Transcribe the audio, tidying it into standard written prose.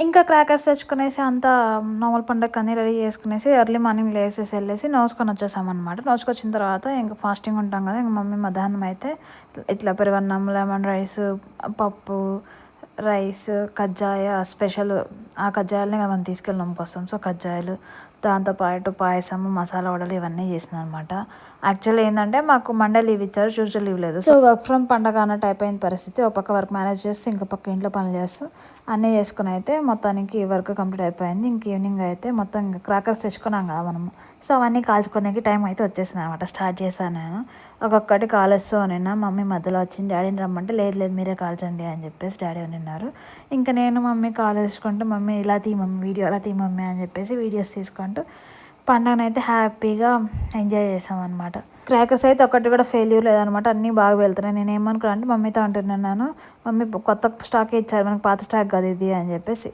ఇంకా క్రాకర్స్ తెచ్చుకునేసి అంతా నార్మల్ పండగకి అన్నీ రెడీ చేసుకునేసి ఎర్లీ మార్నింగ్ లేసేసి వెళ్ళేసి నోచుకొని వచ్చేసామన్నమాట. నోచుకొచ్చిన తర్వాత ఇంకా ఫాస్టింగ్ ఉంటాం కదా, ఇంక మమ్మీ మధ్యాహ్నం అయితే ఇట్లా పెరుగన్నం, లెమన్ రైస్, పప్పు, రైస్, కజ్జాయ స్పెషల్. ఆ కజ్జాయాలని మనం తీసుకెళ్ళి నమ్ముకొస్తాం. సో కజ్జాయాలు, దాంతోపాటు పాయసము, మసాలా వడలు ఇవన్నీ చేసింది అనమాట. యాక్చువల్లీ ఏంటంటే మాకు మండే లీవ్ ఇచ్చారు, ట్యూస్డే లీవ్ లేదు. సో వర్క్ ఫ్రమ్ పండగ అన్నట్టు అయిపోయిన పరిస్థితి. ఒక పక్క వర్క్ మేనేజ్ చేస్తూ ఇంకో పక్క ఇంట్లో పనులు చేస్తూ అన్నీ చేసుకుని అయితే మొత్తానికి వర్క్ కంప్లీట్ అయిపోయింది. ఇంక ఈవినింగ్ అయితే మొత్తం ఇంకా క్రాకర్స్ తెచ్చుకున్నాం కదా మనము. సో అవన్నీ కాల్చుకోవడానికి టైం అయితే వచ్చేసింది అనమాట. స్టార్ట్ చేశాను నేను. ఒక్కొక్కటి కాలేస్తూ నిన్న మమ్మీ మధ్యలో వచ్చింది డాడీని రమ్మంటే, లేదు లేదు మీరే కాల్చండి అని చెప్పేసి డాడీ నిన్నారు. ఇంకా నేను మమ్మీ కాలేసుకుంటూ, మమ్మీ ఇలా తీ మమ్మీ వీడియో, అలా తీ మమ్మీ అని చెప్పేసి వీడియోస్ తీసుకుంటూ పండుగనైతే హ్యాపీగా ఎంజాయ్ చేసామన్నమాట. క్రాకర్స్ అయితే ఒకటి కూడా ఫెయిల్యూర్ లేదనమాట, అన్నీ బాగా వెళ్తున్నాయి. నేను ఏమనుకున్నాను అంటే మమ్మీతో అంటున్నాను, మమ్మీ కొత్త స్టాకే ఇచ్చారు మనకి, పాత స్టాక్ కదా ఇది అని చెప్పేసి.